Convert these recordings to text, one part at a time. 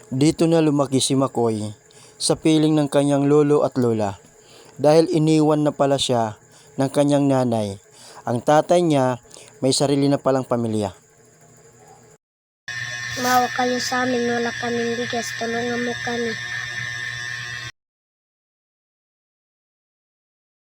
Dito na lumaki si Makoy sa piling ng kanyang lolo at lola dahil iniwan na pala siya ng kanyang nanay. Ang tatay niya may sarili na palang pamilya. Maawa kayo sa amin, wala kaming bigas, tulungan mo kami.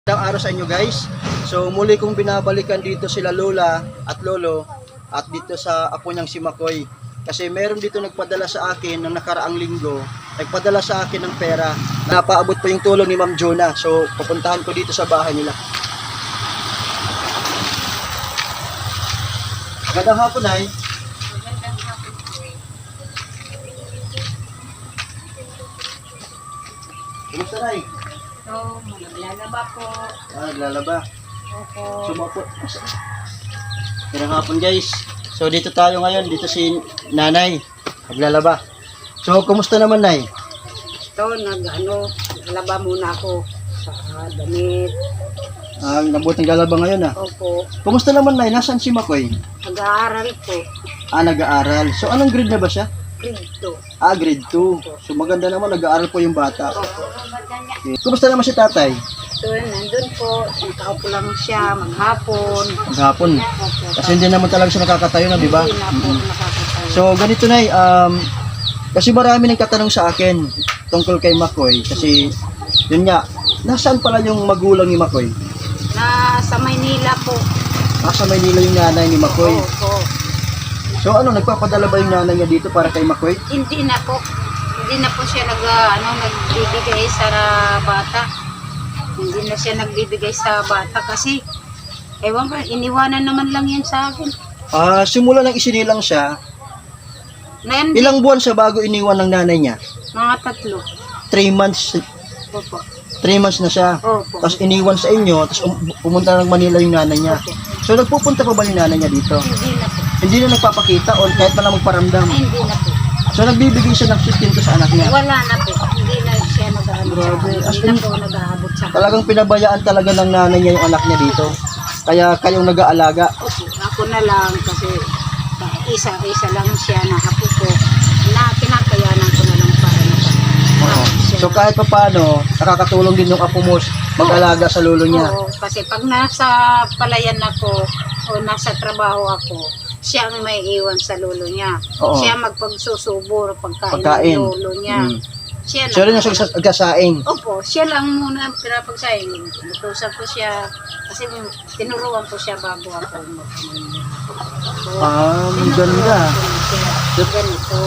Magandang araw sa inyo guys. So muli kong binabalikan dito sila lola at lolo at dito sa apo niyang si Makoy. Kasi meron dito nagpadala sa akin ng nakaraang linggo, nagpadala sa akin ng pera. Napaabot pa yung tulong ni Ma'am Jonah. So pupuntahan ko dito sa bahay nila. Magandang hapon, Nay. Kumusta, Nay? Maglalaba po. Naglalaba. Opo. Sumapot. Magandang hapon, guys. So dito tayo ngayon, dito si Nanay, naglalaba. So kumusta naman, Nay? Ito, naglalaba muna ako sa damit. Nabuti ng lalaba ngayon, ah. Opo. Kumusta naman, Nay? Nasaan si Makoy? Nag-aaral po. Nag-aaral. So anong grade na ba siya? Grade 2. Grade 2. So maganda naman, nag-aaral po yung bata. Opo. Okay. Kumusta naman si tatay? Ito, nandun po. Nakaupo lang siya maghapon. Maghapon. Opo. Kasi hindi naman talaga siya nakakatayo na, di ba? Hindi na po nakakatayo. So ganito, Nay, kasi marami nagtatanong sa akin tungkol kay Makoy. Kasi yun nga, nasaan pala yung magulang ni Makoy? Nasa Maynila po. Nasa Maynila yung nanay ni Makoy. Opo. So nagpapadala ba yung nanay niya dito para kay Makoy? Hindi na po. Hindi na po siya nagbibigay sa bata. Hindi na siya nagbibigay sa bata kasi ewan ko, iniwanan naman lang yan sa akin. Simula nang isinilang siya, Ngayon, ilang buwan siya bago iniwan ng nanay niya? mga 3 months. Opo. 3 months na siya. Opo. Tapos iniwan sa inyo, tapos pumunta ng Manila yung nanay niya. Opo. So nagpupunta pa ba yung nanay niya dito? Hindi na po. Hindi na nagpapakita o kahit pa lang magparamdam. Hindi na po. So nagbibigay siya ng sustento sa anak niya. Wala na po. Hindi na siya nag-aabot sa Grabe. akin. As Hindi in, na po nag-aabot sa akin. Talagang pinabayaan talaga ng nanay niya yung anak niya dito. Kaya kayong nag-aalaga. Opo. Ako na lang kasi isa lang siya na apo ko na kinakayanan ko na lang para Oo. So kahit pa paano, nakakatulong din yung apo mo mag-alaga sa lolo niya. Oo, kasi pag nasa palayan ako o nasa trabaho ako, siya ang may iwan sa lolo niya. Oo. Siya magpagsusubo pagkain Pagkain. ng lolo niya. Mm. Siya Siya rin ang nagsasaing. Opo, siya lang muna ang pinapagsaing. Inutusan ko siya kasi tinuruan ko siya bago ako mag-Manila. Ang ganda. Ganito.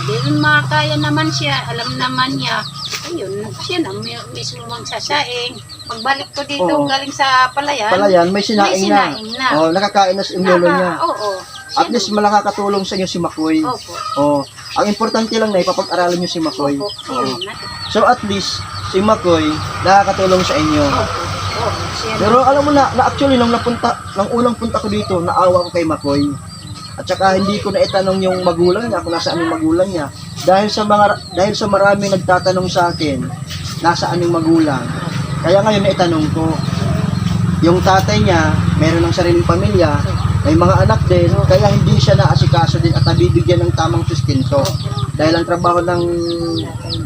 Hindi rin makakaya naman siya. Alam naman niya. Ayun, siya na mismo magsasaing. Pagbalik ko dito Oo. galing sa palayan. Palayan, may sinaing na. na. Oh, nakakain na yung lolo niya. Oo. At least malakakatulong sa inyo si Makoy. Opo. Oh, ang importante lang na ipapag-aralan niyo si Makoy. Opo. Oo. Yun na. So at least si Makoy nakakatulong sa inyo. Opo. Oo. Siya na. Pero alam mo na actually nung unang punta ko dito, naawa ko kay Makoy. At saka hindi ko na itanong yung magulang niya kung nasaan yung magulang niya. Dahil sa marami nagtatanong sa akin, nasaan yung magulang. Kaya ngayon naitanong ko. Yung tatay niya, meron ng sariling pamilya, may mga anak din, kaya hindi siya naasikaso din at nabibigyan ng tamang sustento. Dahil ang trabaho ng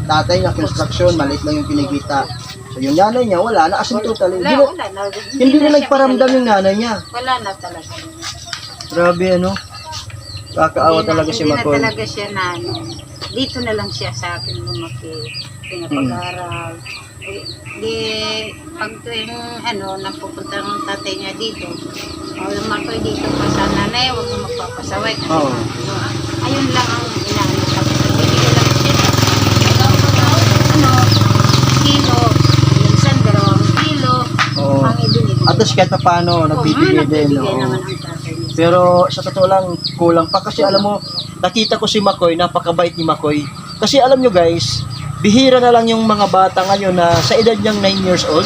tatay niya, construction, maliit lang yung kinikita. So yung nanay niya, wala na, as in total. Wala na. Hindi na siya nagparamdam yung nanay niya. Wala na talaga. Grabe ano. Kakaawa talaga si Makoy. Hindi na talaga siya na dito na lang siya sa akin lumaki. Pinapag-aral. Di pag tuwing napupunta ng tatay niya dito, Makoy dito pa sa nanay, huwag mo magpapasaway. Kasi Oo. ayun lang ang inaano sa bibigyan lang siya. Kilo, minsan 2 kilo, Oo. ang ibinigay. At least kahit pa paano, nagbibigay din. Nagbibigay Oo. naman ang tatay niya. Pero sa totoo lang, kulang pa. Kasi alam mo, nakita ko si Makoy, napakabait ni Makoy. Kasi alam nyo guys, bihira na lang yung mga bata ngayon na sa edad niyang 9 years old,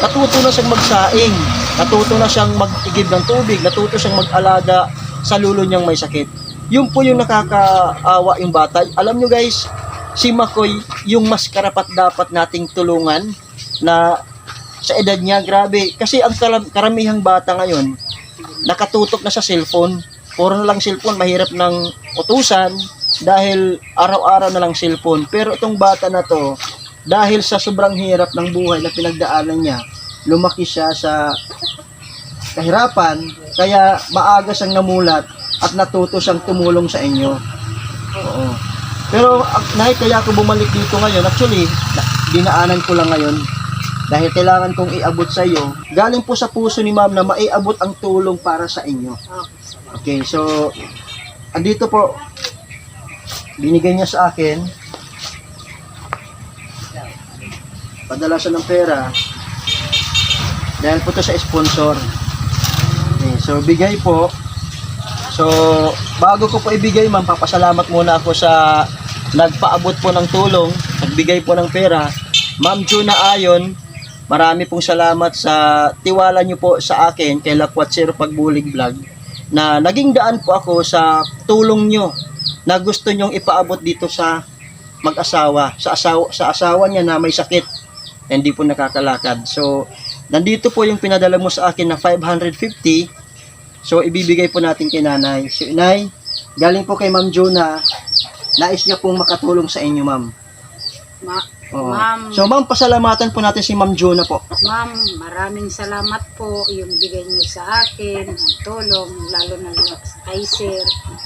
natuto na siyang magsaing, natuto na siyang mag-igib ng tubig, natuto siyang mag-alaga sa lulo niyang may sakit. Yun po yung nakakaawa yung bata. Alam nyo guys, si Makoy, yung mas karapat dapat nating tulungan na sa edad niya, grabe. Kasi ang karamihang bata ngayon, nakatutok na sa cellphone. Puro na lang cellphone, mahirap ng utusan, dahil araw-araw na lang cellphone. Pero itong bata na to, dahil sa sobrang hirap ng buhay na pinagdaanan niya, lumaki siya sa kahirapan, kaya maaga siyang namulat at natuto siyang tumulong sa inyo. Oo. Pero Nay, kaya ako bumalik dito ngayon, actually, dinaanan ko lang ngayon dahil kailangan kong iabot sa iyo. Galing po sa puso ni Ma'am na maiabot ang tulong para sa inyo. Okay, so andito po, binigay niya sa akin, padala siya ng pera dahil po to sa sponsor. Okay, so bigay po. So bago ko po ibigay, Ma'am, papasalamat muna ako sa nagpaabot po ng tulong, nagbigay po ng pera, Ma'am Juna Ayon. Marami pong salamat sa tiwala niyo po sa akin kay Lakwat Zero Pagbulig Vlog, na naging daan po ako sa tulong niyo na gusto nyong ipaabot dito sa mag-asawa, sa asawa niya na may sakit, hindi po nakakalakad. So nandito po yung pinadala mo sa akin na 550. So ibibigay po natin kay Nanay. So Nay, galing po kay Ma'am Juna, nais niya pong makatulong sa inyo, Ma'am. Oo. Ma'am, So Ma'am, pasalamatan po natin si Ma'am Juna po. Ma'am, maraming salamat po yung bigay niyo sa akin, ang tulong, lalo na kay Sir,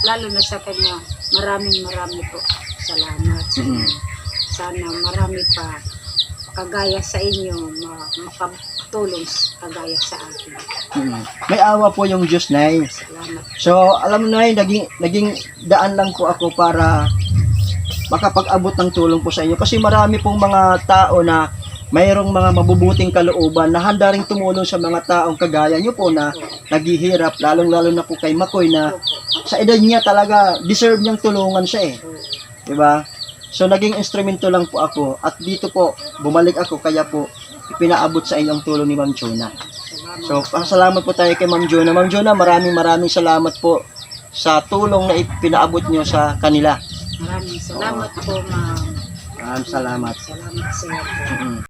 lalo na sa kanya. Maraming po salamat sa inyo. Sana marami pa kagaya sa inyo, makatulong kagaya sa akin. May awa po yung Diyos, Nay. Salamat. So alam mo, Nay, naging daan lang po ako para makapag-abot ng tulong po sa inyo. Kasi marami pong mga tao na mayroong mga mabubuting kalooban na handa ring tumulong sa mga taong kagaya nyo po na naghihirap, lalong-lalo na po kay Makoy na sa edad niya talaga deserve niyang tulungan siya eh. Diba? So naging instrumento lang po ako at dito po bumalik ako, kaya po ipinaabot sa inyo ang tulong ni Ma'am Juna. So pasalamat po tayo kay Ma'am Juna. Ma'am Juna, maraming salamat po sa tulong na ipinaabot nyo sa kanila. Maraming salamat po, ma'am. Maraming salamat. Salamat, Sir.